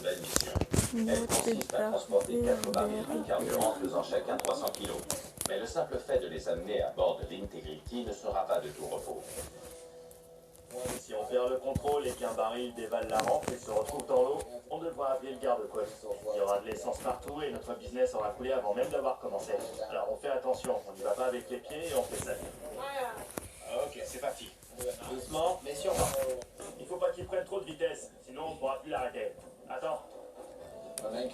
nouvelle mission. Elle consiste à transporter 4 barils de carburant pesant chacun 300 kg. Mais le simple fait de les amener à bord de l'Integrity ne sera pas de tout repos. Si on perd le contrôle et qu'un baril dévale la rampe et se retrouve dans l'eau, on devra appeler le garde-côte. Il y aura de l'essence partout et notre business aura coulé avant même d'avoir commencé. Alors on fait attention, on n'y va pas avec les pieds et on fait ça. Ok, c'est parti. Doucement, mais sûrement. Il faut pas qu'il prenne trop de vitesse, sinon on ne pourra plus l'arrêter. Attends.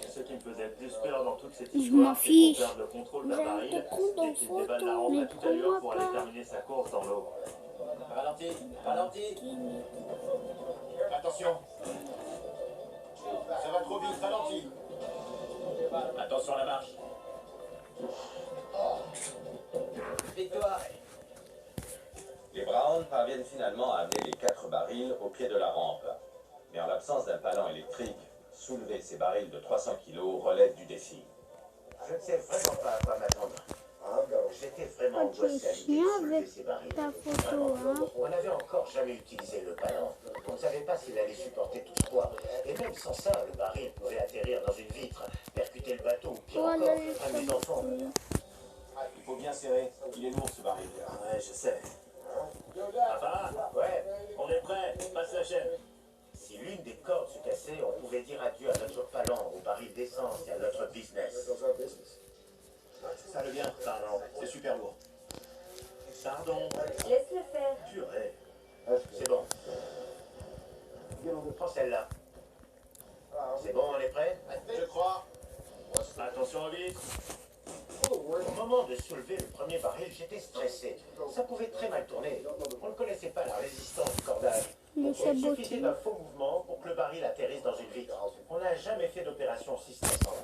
Ce qui me faisait plus peur dans toute cette histoire, c'est qu'on perde le contrôle d'un baril et qu'il dévale la rampe à toute allure pour aller terminer sa course dans l'eau. Ralenti, ralenti. Attention. Ça va trop vite, ralenti. Attention à la marche. Victoire. Les Browns parviennent finalement à amener les 4 barils au pied de la rampe. Mais en l'absence d'un palan électrique, soulever ces barils de 300 kg relève du défi. Je ne sais vraiment pas à quoi m'attendre. J'étais vraiment angoissé à l'idée de soulever ces barils. On n'avait encore jamais utilisé le palan. On ne savait pas s'il allait supporter tout ce poids. Et même sans ça, le baril pouvait atterrir dans une vitre, percuter le bateau, ou pire encore, un mes enfants. Il faut bien serrer. Il est lourd ce baril. Ouais, je sais. Papa, Ouais, on est prêt, passe la chaîne. si l'une des cordes se cassait, on pouvait dire adieu à notre palan, au baril d'essence et à notre business. Ça le vient. Pardon, C'est super lourd. pardon, Laisse-le faire. Purée. C'est bon. Prends celle-là. C'est bon, on est prêt? Je crois. attention au vide. Au moment de soulever le premier baril, j'étais stressé. Ça pouvait très mal tourner. On ne connaissait pas la résistance du cordage. Il suffisait d'un faux mouvement pour que le baril atterrisse dans une vitre. On n'a jamais fait d'opération aussi stressante.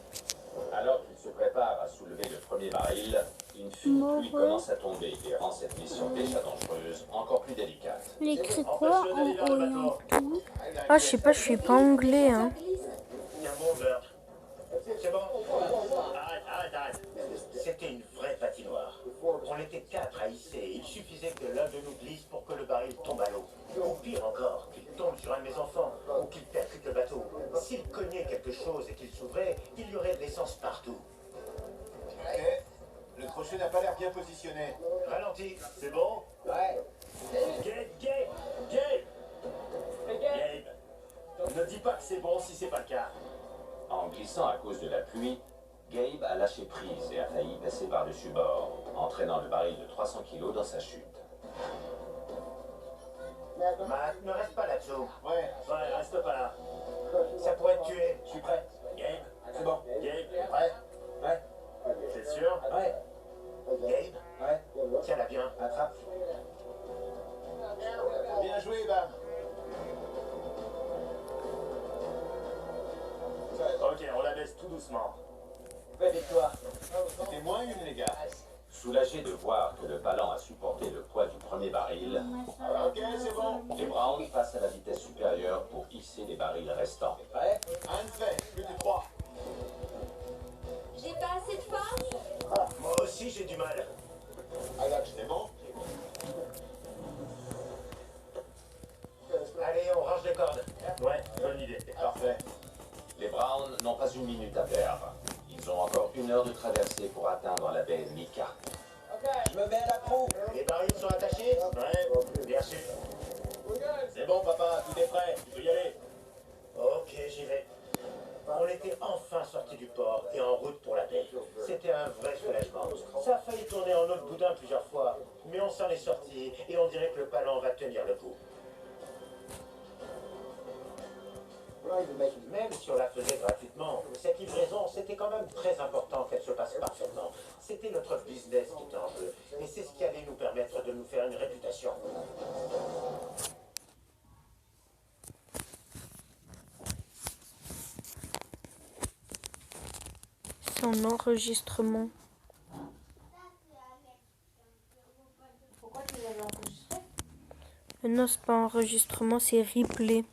Alors qu'il se prépare à soulever le premier baril, une fine pluie commence à tomber et rend cette mission déjà dangereuse encore plus délicate. Il écrit quoi en oriental? Ah, je sais pas, je suis pas anglais, hein. Il y a un bon beurre. C'est bon. Arrête. C'était une vraie patinoire. On était 4 à hisser. Il suffisait que l'un de nous glisse pour que le baril tombe à l'eau. Ou pire encore, qu'il tombe sur un de mes enfants, ou qu'il percute le bateau. S'il cognait quelque chose et qu'il s'ouvrait, il y aurait de l'essence partout. Ok. Le crochet n'a pas l'air bien positionné. Ralenti. C'est bon? Ouais. Gabe! Ne dis pas que c'est bon si c'est pas le cas. En glissant à cause de la pluie, Gabe a lâché prise et a failli passer par-dessus bord, entraînant le baril de 300 kg dans sa chute. Matt, ne reste pas là-dessous. Ouais. Ouais, reste pas là. Ça pourrait te tuer. Je suis prêt. Gabe? C'est bon. Gabe? Ouais. Ouais. T'es sûr? Ouais. Gabe, Ouais. tiens-la bien. Attrape. Bien joué, Bam. Ok, on la baisse tout doucement. Belle victoire. C'était moins une, les gars. Soulagé de voir que le palan a supporté le poids du premier baril, Ok, c'est bon. les Browns passent à la vitesse supérieure pour hisser les barils restants. Ouais. Un fait. Plus que 3. J'ai pas assez de force. Moi aussi, j'ai du mal. C'est bon. Allez, on range les cordes. Ouais, bonne idée. Parfait. Les Browns n'ont pas une minute à perdre. Ils ont encore 1 heure de traversée pour atteindre la baie Mika. Je me mets à la proue. Les barils sont attachés? Ouais, Bien sûr. c'est bon, papa, tout est prêt. Tu peux y aller. Ok, j'y vais. On était enfin sortis du port et en route pour la baie. C'était un vrai soulagement. Ça a failli tourner en autre boudin plusieurs fois, mais on s'en est sortis et on dirait que le palan va tenir le coup. Même si on la faisait gratuitement, cette livraison, c'était quand même très important qu'elle se passe parfaitement. C'était notre business qui était en jeu, et c'est ce qui allait nous permettre de nous faire une réputation. Son enregistrement. Pourquoi tu l'avais enregistré? Non, c'est pas enregistrement, c'est replay.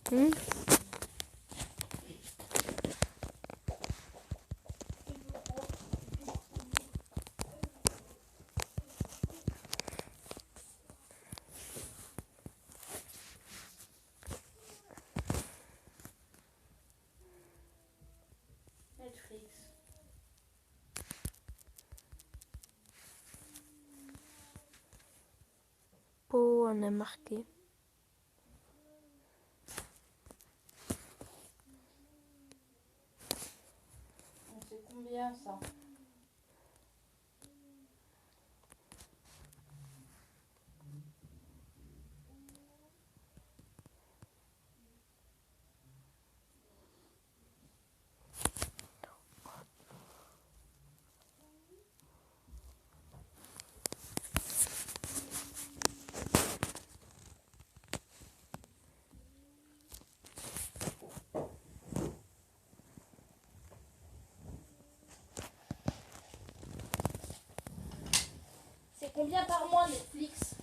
Hmm? on a marqué. C'est combien ça? C'est combien par mois Netflix?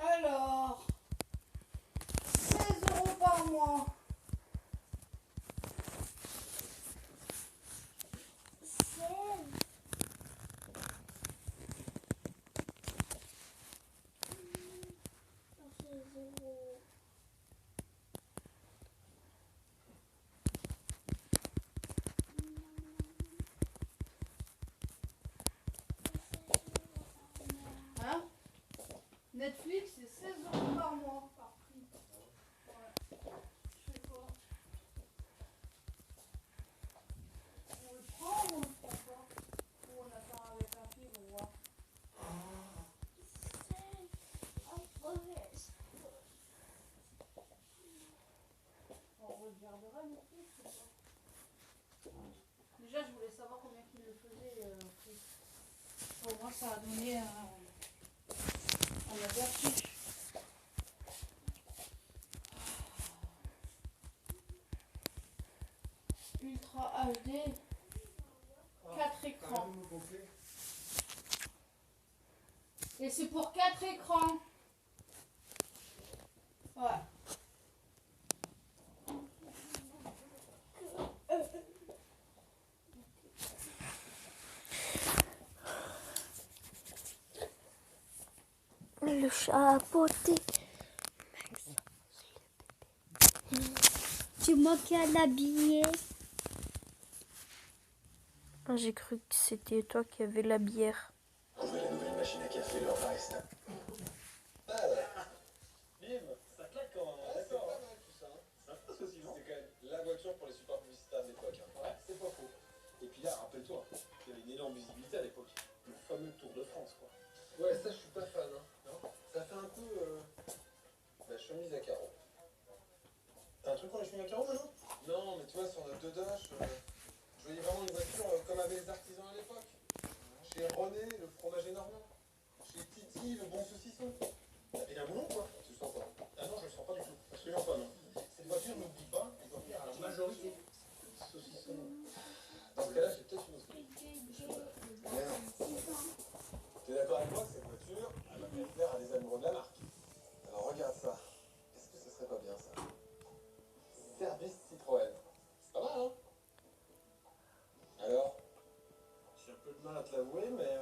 Alors, 16 € par mois. 16. Hein? Netflix, c'est 16 € par mois, par prix. Ouais. Je sais pas. On le prend ou on le prend pas? Ou on attend avec un film, on voit. On regardera Netflix ou pas? Déjà, je voulais savoir combien il le faisait. Pour moi, ça a donné un averti. Ultra HD, 4 écrans. Et c'est pour 4 écrans. Ouais. Le chat a beauté. C'est moi qui ai l'habillé. J'ai cru que c'était toi qui avais la bière. Ouvrez la nouvelle machine à café, leur reste. Bim, ça claque quand même. D'accord. Ça passe aussi, non? C'était quand même la voiture pour les supports publicitaires de l'époque. Ouais, c'est pas faux. Et puis là, rappelle-toi, il y avait une énorme visibilité à l'époque. Le fameux Tour de France, quoi. Ouais, ça, je suis pas fan. Hein. Non, ça fait un peu la chemise à carreaux. T'as un truc pour les chemins à carreaux maintenant? Non, mais tu vois, sur notre deux Dash, je voyais vraiment une voiture comme avaient les artisans à l'époque. Chez René, le fromage énorme. Chez Titi, le bon saucisson. Il y a un boulon, quoi? Tu le sens pas? Ah non, je le sens pas du tout. Absolument pas, non. Cette voiture, n'oublie pas, elle doit faire à la majorité saucisson. Dans ce cas-là, j'ai peut-être une autre. T'es d'accord avec moi que cette voiture, elle va bien plaire à des amoureux de la marque? Alors regarde ça. Est-ce que ce serait pas bien ça? Service Citroën. C'est pas mal, hein? Alors? J'ai un peu de mal à te l'avouer, mais